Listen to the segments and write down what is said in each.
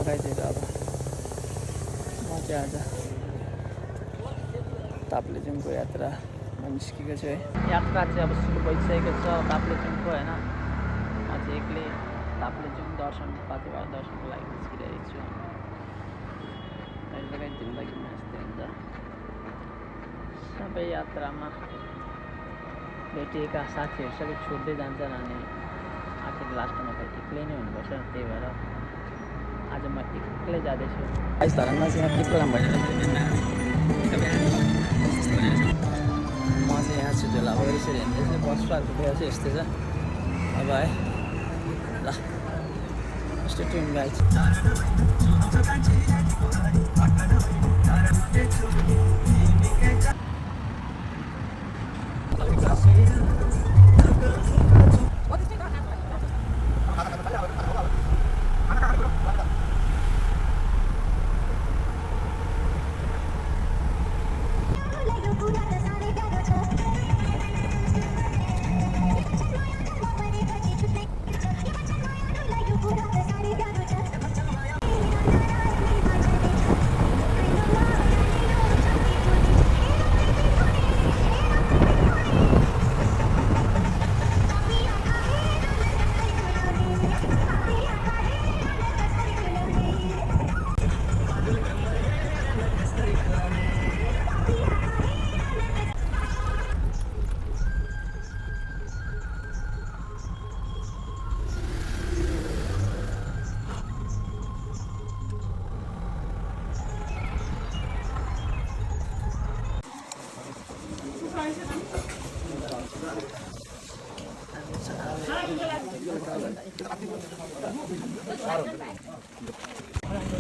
आगाइतिर अब म चाहिँ आज ताप्लेजुङको यात्रामा निस्केको छु है। यात्रा चाहिँ अब सुरु भइसकेको छ ताप्लेजुङको होइन। म चाहिँ एक्लै ताप्लेजुङ दर्शन पाथिभरा दर्शनको लागि निस्किरहेको छु। कहिलेकाहीँ जिन्दगीमा यस्तै हुन्छ, सबै यात्रामा भेटिएका साथीहरू सबै छुट्दै जान्छन् अनि आखिर लास्टमा त एक्लै नै हुनुपर्छ। त्यही भएर आज म एक्लै जाँदैछु। धरानमा चाहिँ यहाँ पिप्लाम भनेर म चाहिँ यहाँ छु झोला अब यसरी हेर्दैछु। बस पार्कको व्यवस्था चाहिँ यस्तै छ अब है। ल stay tune guys.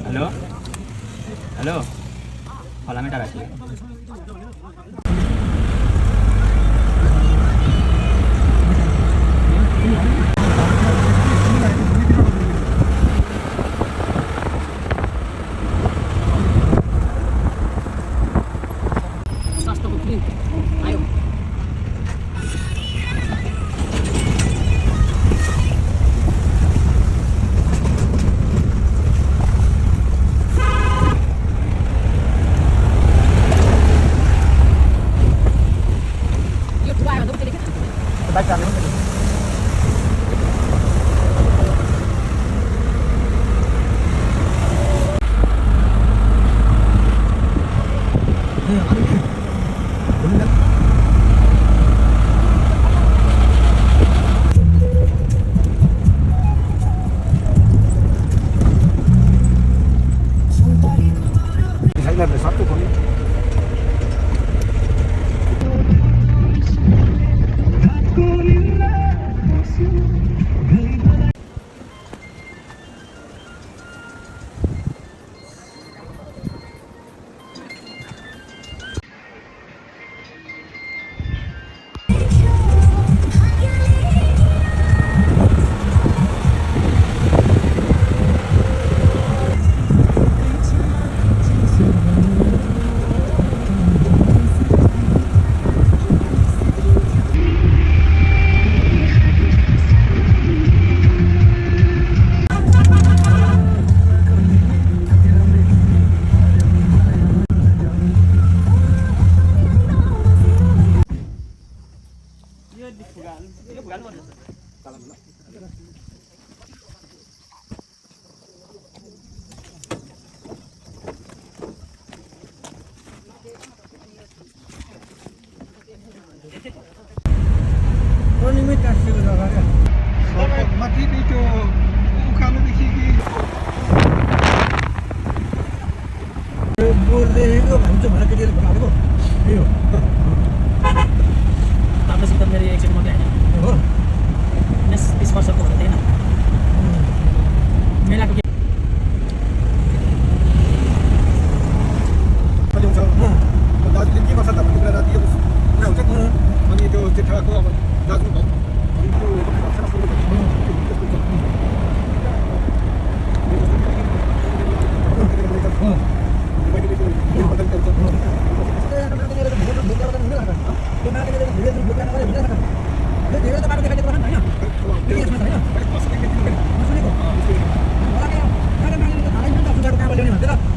Hello hello फलामे टाढा छु।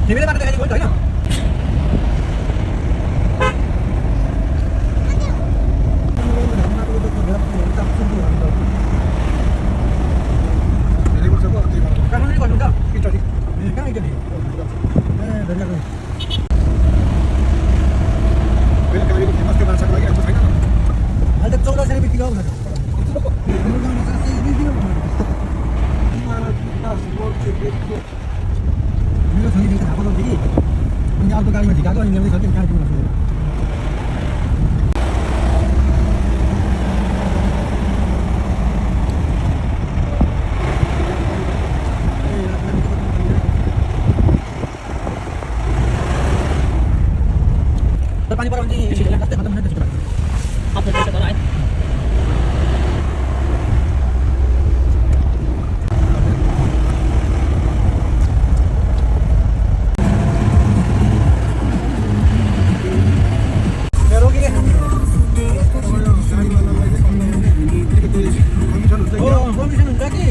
तिमीले बाटो देखाइदिएको हो नि त होइन कानुनले गर्नु त स्टडी कहाँ इटली अहिले त 1400 रुपियाँ किलो हो मेरो छोरीले थाहा पाउँछ कि अनि अर्को गाडीमा झिकाएको अनि ल्याउँदै छ कि कहाँ पुग्नु पानी पऱ्यो भने चाहिँ जस्तै खत्तम हुन्छ त्यसको आफ्नो पैसा तर है कमिसन हुन्छ कि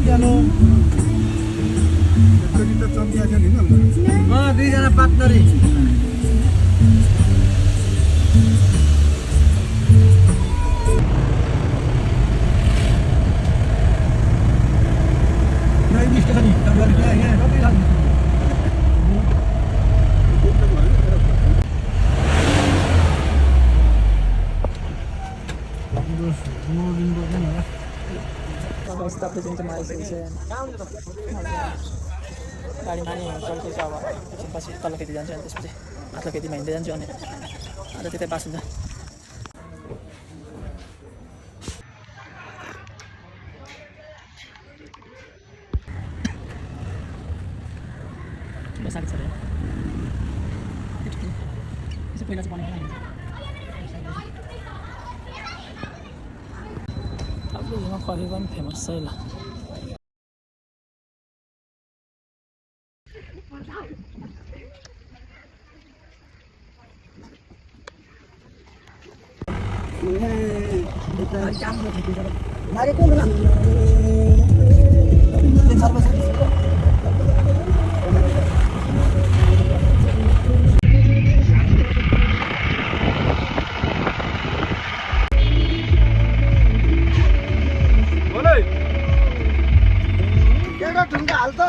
जहाँ हुन्छ नि दुईजना पार्टनर ताप्लेजुङ चाहिँ आइसकेको छ गाडीमा नि चल्दैछ अब एकछिनपछि तल्लो खेती जान्छु अनि त्यसपछि माथिल्लो खेतीमा हिँड्दै जान्छु अनि अन्त त्यतै पास हुन्छ बसाएको छ अरे पहिला चाहिँ बनाएको ताप्लेजुङमा खरेको पनि फेमस छ ल ढुङ्गा हाल्छ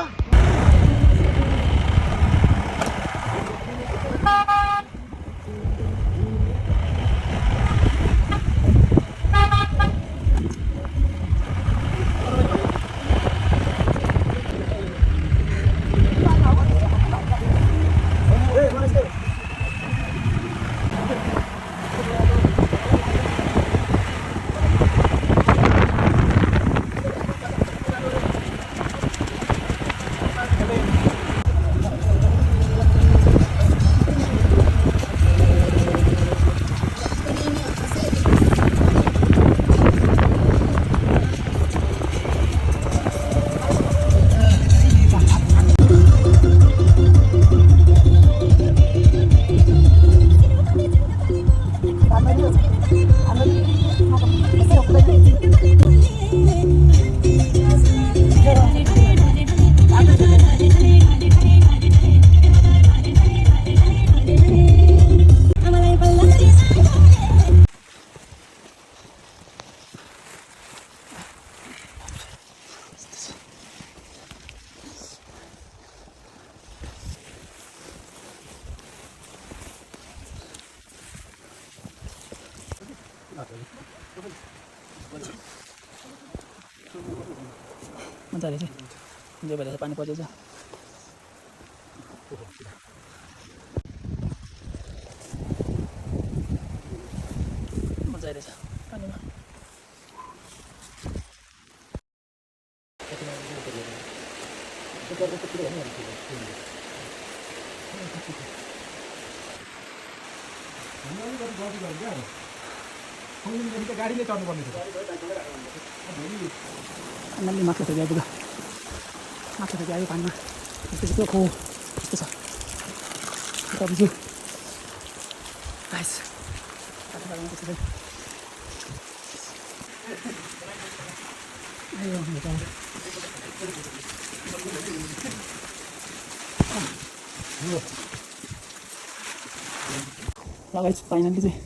मजा रहेछ जो भइरहेछ पानी पर्दैछ मजा रहेछ पानीमा गाडीले चढ्नु पर्ने फाइनल्ली माथि फेरि आइपुग्यो माथि फेरि आयो पानीमा यस्तो चाहिँ खो यस्तो छ यता बुझ्यो गाइस आयो लगाइछ फाइनल्ली चाहिँ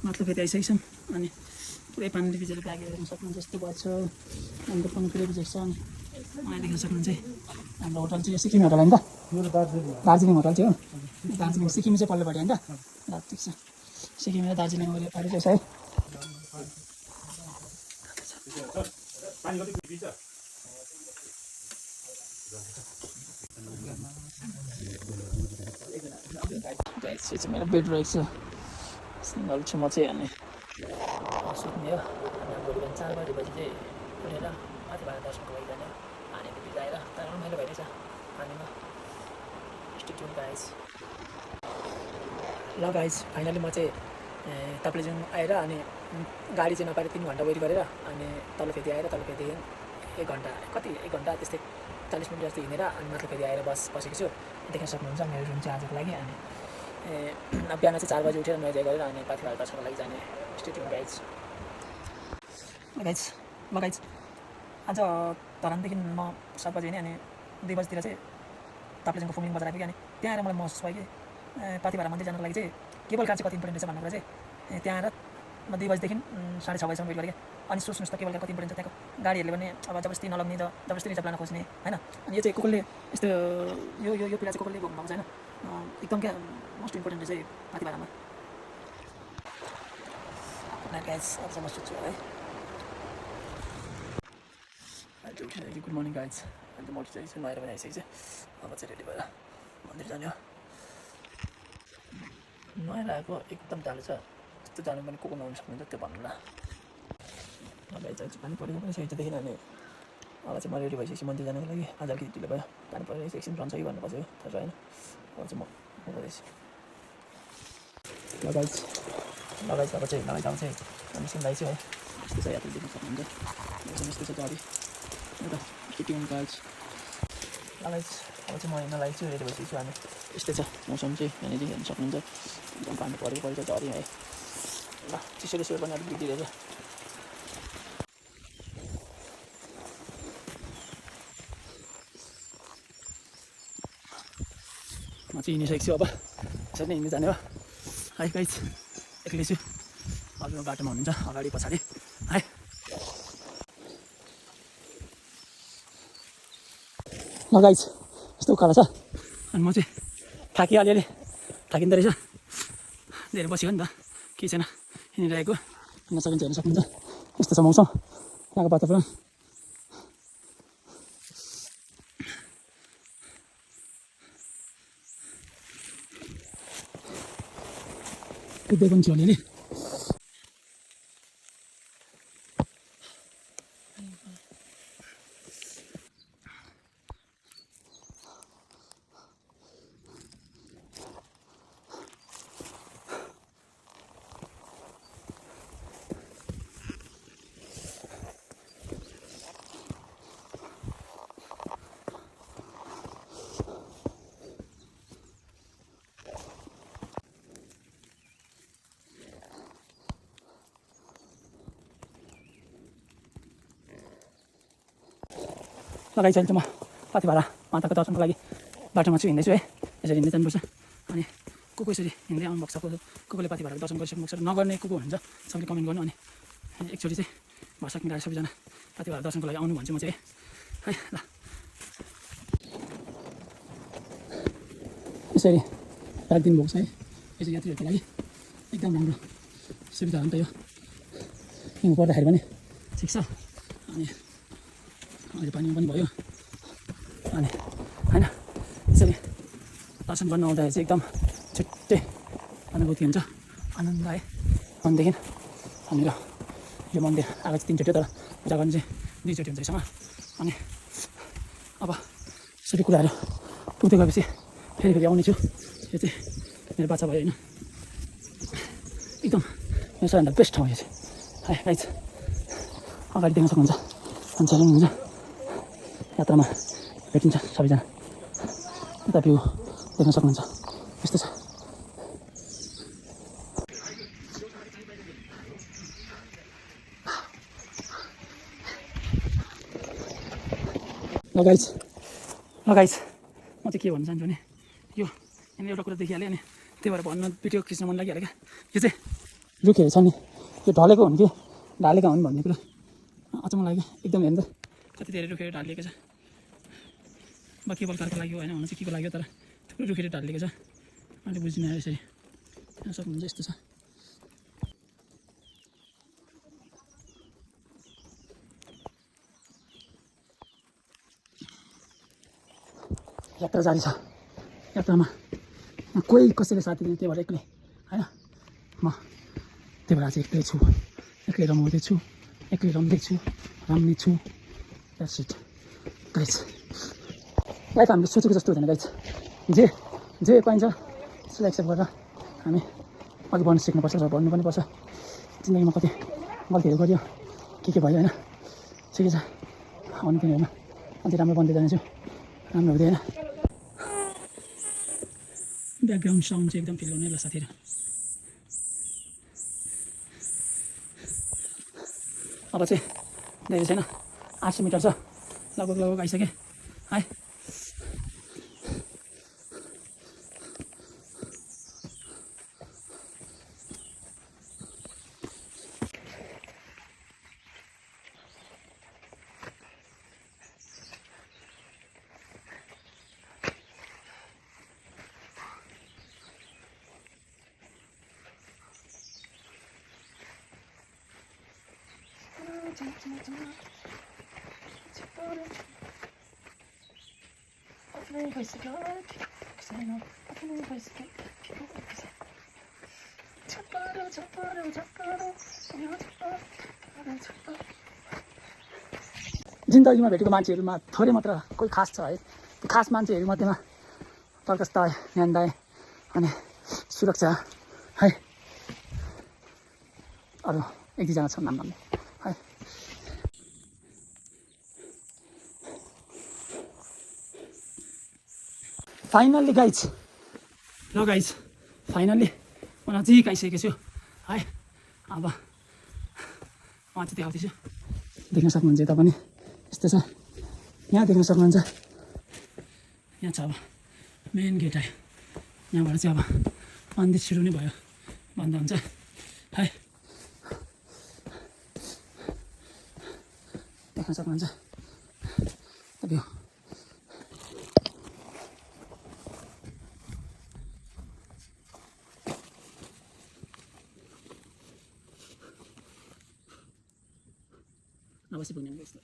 माथि फेरि आइसकेको छौँ अनि पुरै पानीले भिजेर ब्यागहरू हेर्न सक्नुहुन्छ यस्तो भएको छ हाम्रो पनि पुरै भिजेको छ अनि मलाई देख्न सक्नुहुन्छ हाम्रो होटल चाहिँ सिक्किम होटल होइन त दार्जिलिङ होटल चाहिँ हो दार्जिलिङ सिक्किम चाहिँ पल्लोपट्टि होइन त ल ठिक छ सिक्किम र दार्जिलिङ वरिपरि रहेछ है यो चाहिँ मेरो बेड रहेको छ सिङ्गल छु म चाहिँ अनि सुत्ने हो अनि भोलि बिहान 4 बजी चाहिँ उठेर माथि भाडा दर्शनको लागि जाने पानीले भिजाएर तर रमाइलो भइरहेछ पानीमा स्टेट्युन गाइज ल गाइज फाइनली म चाहिँ ताप्लेजुङ आएर अनि गाडी चाहिँ नपाएर 3 घन्टा वेट गरेर अनि तल फेरि आएर तल फेरि 1 घन्टा कति 1 घन्टा त्यस्तै 40 मिनट जस्तो हिँडेर अनि माथि फेरि आएर बसेको छु देख्न सक्नुहुन्छ मेरो रुम चाहिँ आजको लागि अनि बिहान चाहिँ 4 बजी उठेर नुहाइ गरेर अनि माथि भाडा दर्शनको लागि जाने स्टेट्युन गाइज ल गाइज आज धरानदेखि म 7 बजी हिँडेँ अनि 2 बजीतिर चाहिँ ताप्लेजुङको फुमिङ बजार आइपुग्यो अनि त्यहाँ आएर मलाई महसुस भयो कि पाथिभाडा मन्दिर जानको लागि चाहिँ केबल कार चाहिँ कति इम्पोर्टेन्ट रहेछ भन्ने कुरा चाहिँ त्यहाँ आएर म 2 बजीदेखि 6:30 बजीसम्म वेट गरेँ अनि सोच्नुहोस् त केबल कार कति इम्पोर्टेन्ट छ त्यहाँको गाडीहरूले पनि अब जबरजस्ती नलग्ने जबरजस्ती रिजर्भ लान खोज्ने होइन अनि यो चाहिँ कसले यस्तो यो पीडा चाहिँ कसले भोग्नु भएको छैन एकदम क्या मोस्ट इम्पोर्टेन्ट रहेछ यो पाथिभाडामा गाइज अब म सोध्छु है गुड मर्निङ गाइज अन्त म चाहिँ नुहाएर पनि आइसकेको छु अब चाहिँ रेडी भएर मन्दिर जाने हो नुहाएर आएको एकदम टाढो छ त्यस्तो जानु पनि को नहुन सक्नुहुन्छ त्यो भन्नु ल गाइज चाहिँ पानी परेको पनि छ देखिन अनि अब चाहिँ म रेडी भइसकेपछि मन्दिर जानुको लागि आज अलिकति ढिलो भयो पानी परेर एकछिन रहन्छ कि भन्नु खोज्यो थाहा छैन अब चाहिँ म गर्दैछु लगाइज अब चाहिँ लगाइजाउँ चाहिँ हामी सिन्दैछु है यस्तो छ यात्रु देख्न सक्नुहुन्छ यस्तो छ गाडी एउटा स्टेट्युन गाइज लगाइज अब चाहिँ म हिँड्न लागेको छु रेडी भइसकेको छु अनि यस्तै छ मौसम चाहिँ यहाँनिर हेर्न सक्नुहुन्छ एकदम पानी परेको पहिलो झरी है ल चिसोले स्वेटर पनि अलिक बिग्रिरहेछ म चाहिँ हिँडिसकेको छु अब यसरी नै हिँड्दै जाने हो है गाइज एक्लै छु हजुर बाटोमा हुनुहुन्छ अगाडि पछाडि है ल गाइज यस्तो उकालो छ अनि म चाहिँ थाकेँ अलिअलि थाकिँदो रहेछ धेरै बस्यो नि त केही छैन हिँडिरहेको हिँड्न सकिन्छ हेर्न सक्नुहुन्छ यस्तो छ मौसम यहाँको वातावरण कुद्दै पनि छु अलिअलि लगाइसकेको छु म पाथिभाडा माताको दर्शनको लागि बाटोमा छु हिँड्दैछु है यसरी हिँड्दै जानुपर्छ अनि को यसरी हिँड्दै आउनुभएको छ कसले पाथिभाडाको दर्शन गरिसक्नु भएको छ नगर्ने को हुन्छ सबैले कमेन्ट गर्नु अनि एकचोटि चाहिँ भरसक मिलाएर सबैजना पाथिभाडा दर्शनको लागि आउनु भन्छु म चाहिँ है ल यसरी राखिदिनु भएको छ है यो चाहिँ यात्रीहरूको लागि एकदम राम्रो सुविधा हो नि त यो हिँड्नु पर्दाखेरि पनि ठिक छ अनि अहिले पानीमा पनि भयो अनि होइन यसरी दर्शन गर्न आउँदाखेरि चाहिँ एकदम छुट्टै अनुभूति हुन्छ आनन्द आयो भनेदेखि हामीहरू यो मन्दिर आएको चाहिँ 3 चोटि तर पूजा गर्नु चाहिँ 2 चोटि हुन्छ यसमा अनि अब सबै कुराहरू पुग्दै गएपछि फेरि आउनेछु यो चाहिँ मेरो बाछा भयो होइन एकदम यो सबैभन्दा बेस्ट ठाउँ यो चाहिँ है गाइज अगाडि देख्न सक्नुहुन्छ मान्छेहरू पनि हुन्छ यात्रामा भेटिन्छ सबैजना यता भ्यू देख्न सक्नुहुन्छ यस्तो छ ल गाइज म चाहिँ के भन्न चाहन्छु भने यो यहाँनिर एउटा कुरा देखिहालेँ अनि त्यही भएर भन्न भिडियो खिच्न मन लागिहाल्यो क्या यो चाहिँ रुखहरू छ नि यो ढलेको हुन् कि ढालेका हुन् भन्ने कुरा अचम्म लाग्यो एकदम हेर्नु त कति धेरै रुखहरू ढालिएको छ बा केवल कारको लाग्यो होइन हुन चाहिँ के को लाग्यो तर थुप्रो रुखहरू ढालिएको छ अहिले बुझ्दिनँ यसरी हेर्न सक्नुहुन्छ यस्तो छ यात्रा जारी छ यात्रामा कोही कसैले साथी दिने त्यही भएर एक्लै होइन म त्यही भएर चाहिँ एक्लै छु एक्लै रमाउँदैछु एक्लै रम्दैछु रम्ने छु द्याट्स इट गाइज लाइफ हामीले सोचेको जस्तो हुँदैन गाइज जे पाइन्छ त्यसलाई एक्सेप्ट गरेर हामी अघि बढ्न सिक्नुपर्छ र बढ्नु पनि पर्छ जिन्दगीमा कति गल्तीहरू गरियो के भयो होइन ठिकै छ आउने दिनहरूमा अझै राम्रो बन्दै जानेछु राम्रो हुँदै होइन ब्याकग्राउन्ड साउन्ड चाहिँ एकदम फिल हुने ल साथीहरू अब चाहिँ धेरै छैन 800 मिटर छ लगभग आइसकेँ है जिन्दगीमा भेटेको मान्छेहरूमा थोरै मात्र कोही खास छ है त्यो खास मान्छेहरू मध्येमा प्रकाश दाई ज्ञान दाई अनि सुरक्षा है अरू एक दुईजना छन् नाम है फाइनल्ली गाइज ल गाइज फाइनल्ली म नजिक आइसकेको छु है अब म चाहिँ देखाउँदैछु देख्न सक्नुहुन्छ यता पनि यस्तो छ यहाँ देख्न सक्नुहुन्छ यहाँ छ अब मेन गेट आयो यहाँबाट चाहिँ अब मन्दिर सुरु नै भयो भन्दा हुन्छ है देख्न सक्नुहुन्छ भ्यू अवश्य पुग्ने यस्तो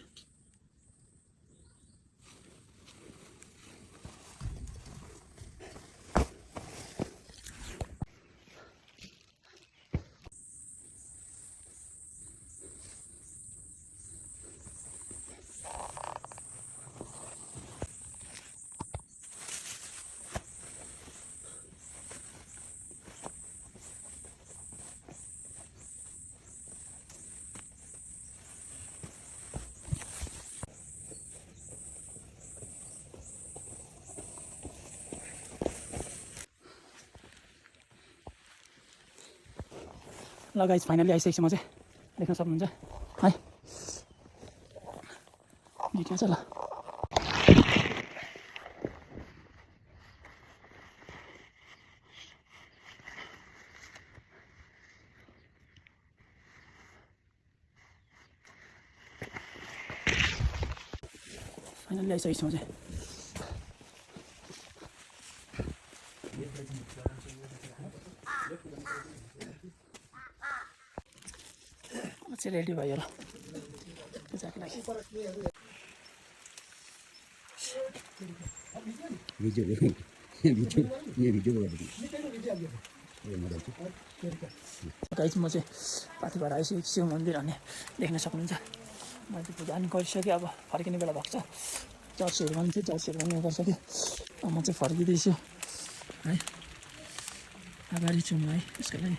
ल गाइज फाइनली आइसकेको छु म चाहिँ देख्न सक्नुहुन्छ है भिडियो छ ल फाइनली आइसकेको छु म चाहिँ चाहिँ रेडी भयो र पूजाको लागि गाइज म चाहिँ पाथिबाट आइसकेको शिव मन्दिर अनि देख्न सक्नुहुन्छ मैले पूजा पनि गरिसकेँ अब फर्किने बेला भएको छ चर्चहरू पनि थियो चर्चहरू पनि गरिसकेँ अब म चाहिँ फर्किँदैछु है आभारी छु म है यसको लागि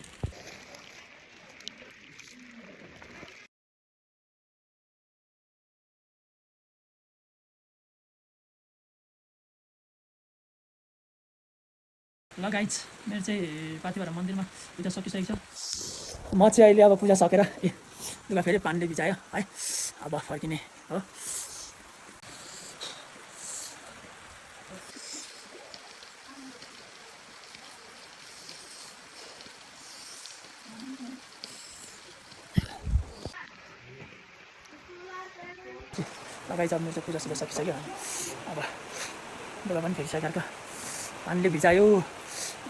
ल गाइज मेरो चाहिँ पाथिभरा मन्दिरमा पूजा सकिसकेको छ। म चाहिँ अहिले अब पूजा सकेर लुगा फेरि पानीले भिजायो है, अब फर्किने हो। लगाइछ मेरो चाहिँ पूजा सुजा सकिसक्यो। अब लुगा पनि फेरिसक्यो, अर्को पानीले भिजायो।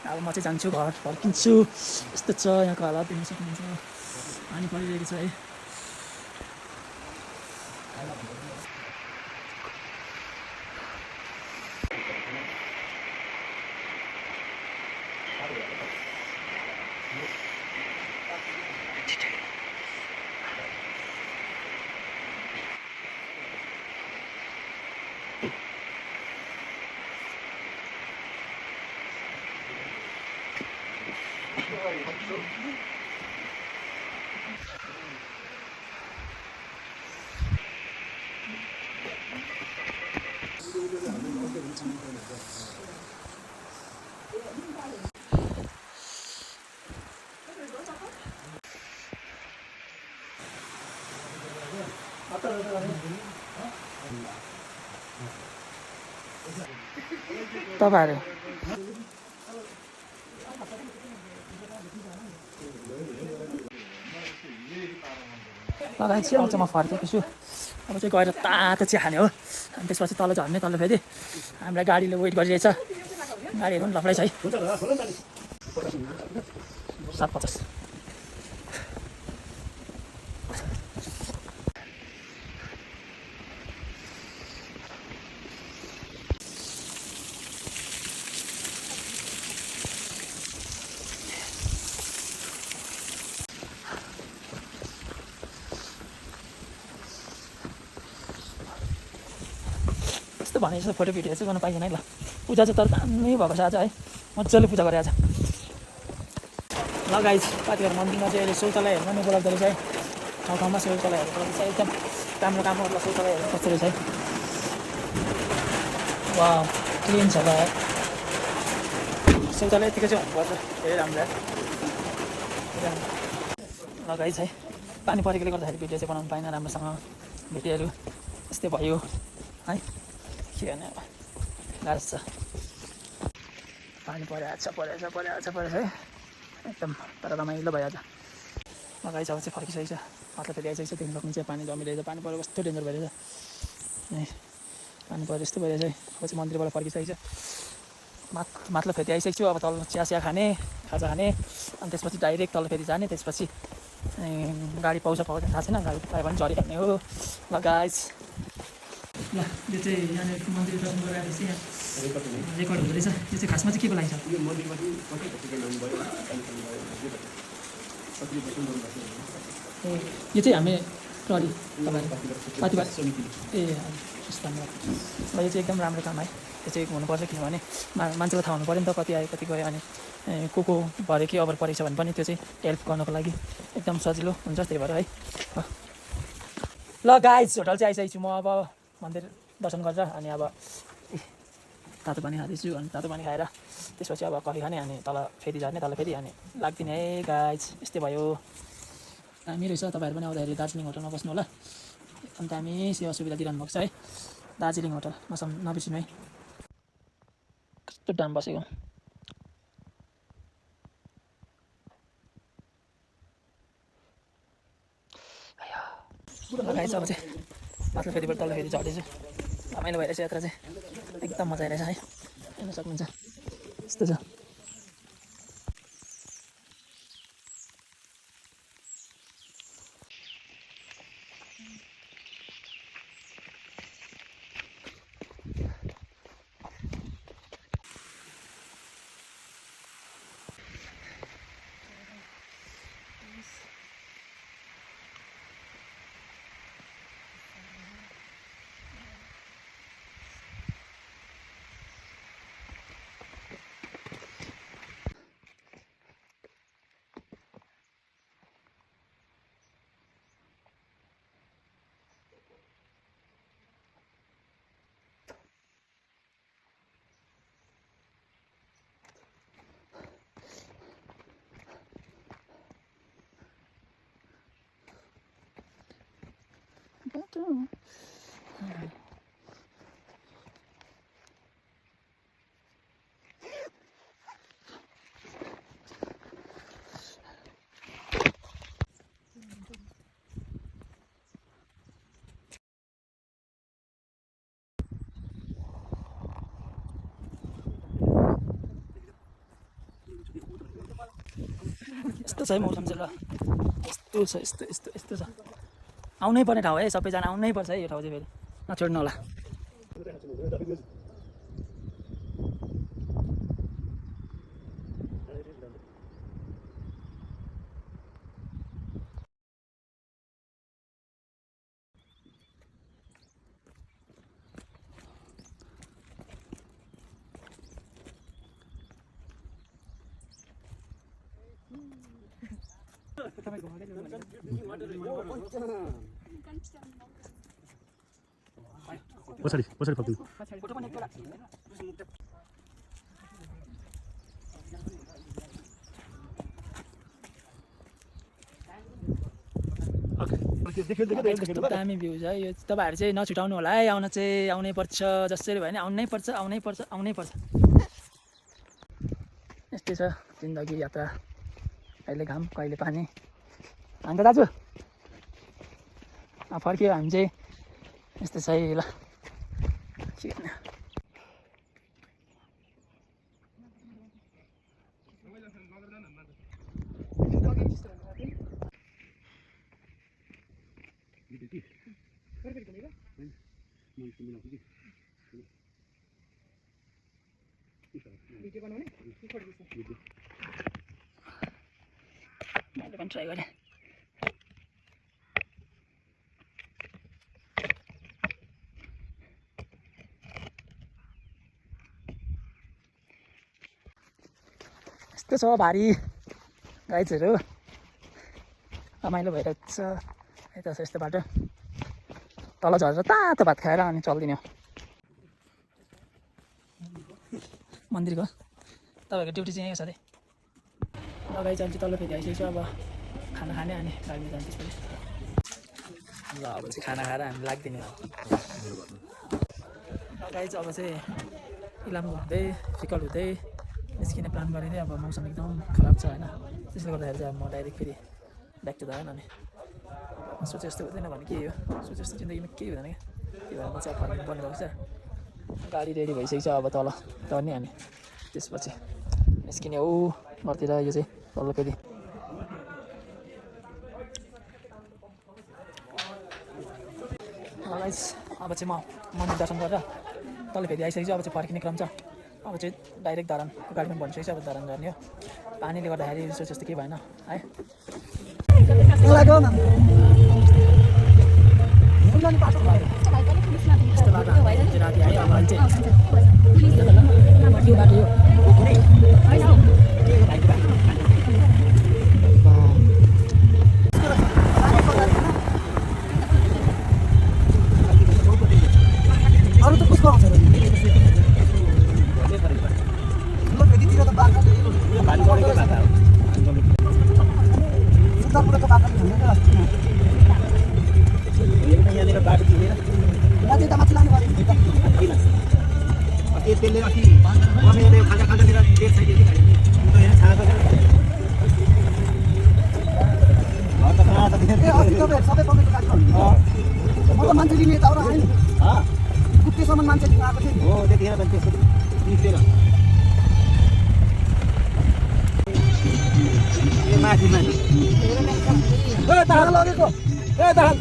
अब म चाहिँ जान्छु, घर फर्किन्छु। यस्तो छ यहाँको हालत, देख्न सक्नुहुन्छ पानी परिरहेको छ है। तपाईँहरू लगाएपछि अब चाहिँ म फर्केको छु। अब चाहिँ गएर तातो चिया खाने हो, अनि त्यसपछि तल झर्ने। तल फेरि हामीलाई गाडीले वेट गरिरहेछ, गाडीहरू पनि लफडै छ है। 750 यस्तो भने जस्तो फोटो भिडियो चाहिँ गर्नु पाइएन है। ल पूजा चाहिँ तर दामी भएको छ आज है, मजाले पूजा गरेर आज। ल गाइज पाथिभरा मन्दिरमा चाहिँ अहिले शौचालयहरू पनि उपलब्ध रहेछ है, ठाउँ ठाउँमा शौचालयहरू उपलब्ध छ। एकदम राम्रो काम गर्दा शौचालयहरू कस्तो रहेछ है, वा क्लिन छ। ल शौचालय यतिकै चाहिँ भन्नुपर्छ, धेरै राम्रो। ल गाइज है, पानी परेकोले गर्दाखेरि भिडियो चाहिँ बनाउनु पाएन राम्रोसँग, भिडियोहरू यस्तै भयो है। के गर्ने अब, गाह्रो छ। पानी परेछ है एकदम, तर रमाइलो भयो आज। लगाइछ अब चाहिँ फर्किसकेको छ, मतलब फेरि आइसकेको छ। देख्नु सक्नुहुन्छ पानी जमिरहेछ, पानी परेको कस्तो डेन्जर भइरहेछ है, पानी परेर यस्तो भइरहेछ है। अब चाहिँ मन्दिरबाट फर्किसकेको छ, मतलब फेरि आइसकेको छु। अब तल चिया खाने, खाजा खाने, अनि त्यसपछि डाइरेक्ट तल फेरि जाने। त्यसपछि गाडी पाउँछ थाहा छैन, गाडी पायो भने झरिहाल्ने हो। ल गाइज, ल यो चाहिँ यहाँनिर मन्दिर दर्शन गरेर चाहिँ यहाँ रेकर्ड हुँदो रहेछ। यो चाहिँ खासमा चाहिँ के को लागि छ? यो मन्दिरमा चाहिँ यो चाहिँ हामी प्रहरी तपाईँहरू पाथिभरा समिति ए धन्यवाद। ल यो चाहिँ एकदम राम्रो काम है, यो चाहिँ हुनुपर्छ। किनभने मान्छेलाई थाहा हुनु पऱ्यो नि त, कति आयो कति गयो, अनि को भरे के अबर परेको छ भने पनि त्यो चाहिँ हेल्प गर्नको लागि एकदम सजिलो हुन्छ, त्यही भएर है। ल गाइज होटल चाहिँ आइसकेको छु म। अब मन्दिर दर्शन गरेर अनि अब तातो पानी खाँदैछु, अनि तातो पानी खाएर त्यसपछि अब कफी खाने, अनि तल फेरि झर्ने, तल फेरि अनि लाग्दिने है गाइज। यस्तै भयो, दामी रहेछ। तपाईँहरू पनि आउँदाखेरि दार्जिलिङ होटलमा बस्नु होला, एकदम दामी सेवा सुविधा दिइरहनु भएको छ है। दार्जिलिङ होटल नबिर्सिनु है, कस्तो दाम बसेको। गाइज अब चाहिँ माथि फेरिबाट तल फेरि झर्दैछु, रमाइलो भइरहेछ यात्रा चाहिँ, एकदम मजा आइरहेछ है। हेर्न सक्नुहुन्छ यस्तो छ। यस्तो छ है मौसम चाहिँ ल यस्तो छ यस्तो यस्तो यस्तो छ आउनै पर्ने ठाउँ है सबैजना आउनै पर्छ है यो ठाउँ चाहिँ फेरि नछोड्नु होला पछाडि पछाडि फक्नु फोटो पनि एकपल्ट कस्तो दामी भ्यू छ यो तपाईँहरू चाहिँ नछुटाउनु होला है आउनै पर्छ जसरी भयो भने आउनै पर्छ आउनै पर्छ यस्तै छ जिन्दगी यात्रा कहिले घाम कहिले पानी अन्त दाजु फर्कियो हामी चाहिँ यस्तै छ है ल मैले पनि ट्राई गरेँ यस्तो छ भारी गाइजहरू रमाइलो भइरहेको छ यता छ यस्तो बाटो तल झरेर तातो भात खाएर अनि चल्दिने हो मन्दिरको तपाईँको ड्युटी चाहिँ यही हो सधैँ लगाइ चाहिँ तल फेरि आइसकेको छ अब खाना खाने अनि गाडीमा जान्छ त्यसपछि ल अब चाहिँ खाना खाएर हामी लाग्दिने हो लगाइ चाहिँ अब चाहिँ इलाम हुँदै फिकल हुँदै निस्किने प्लान गरिँदै अब मौसम एकदम खराब छ होइन त्यसले गर्दाखेरि चाहिँ अब म डाइरेक्ट फेरि ब्याक टु द होइन अनि सोचे जस्तो हुँदैन भने के हो सोचे जस्तो जिन्दगीमा केही हुँदैन क्या त्यही भएर म चाहिँ फर्किनु पर्ने भएको छ गाडी रेडी भइसकेको छ अब तल गर्ने हामी त्यसपछि निस्किने हो घरतिर यो चाहिँ तल फेरि गाइस अब चाहिँ म मन्दिर दर्शन गरेर तल फेरि आइसकेको छु अब चाहिँ फर्किने क्रम छ अब चाहिँ डाइरेक्ट धरानको गाडीमा भनिसकेको छ अब धरान गर्ने हो पानीले गर्दाखेरि सोचे जस्तो केही भएन है यस्तो बाटो राति आयो अब अहिले चाहिँ यो बाटो यो अरू त कसको आउँछ मान्छे लिने यता आएन गुप्तेसम्म मान्छे लिन आएको थियो हो त्यतिखेर त त्यसको निस्केर ए माथि माथि ए दाल लगेको ए दाल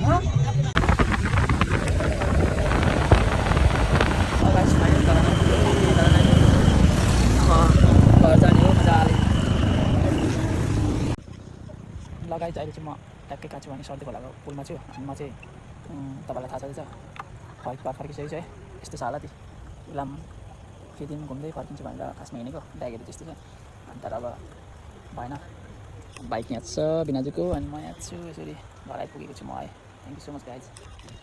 घर जाने हो मजाले लगाइ चाहिँ अहिले चाहिँ म ट्याक्कै काछु भने सर्दी खोलाको पुलमा छु अनि म चाहिँ तपाईँलाई थाहा छँदैछ फर्किसकेको छु है यस्तो छ होला ती इलाम केही दिन घुम्दै फर्किन्छु भनेर खासमा हिँडेको ब्यागहरू त्यस्तो छ अनि तर अब भएन बाइक यहाँ छ बिनाजुको अनि म यहाँ छु यसरी घर आइपुगेको छु म है thank you so much guys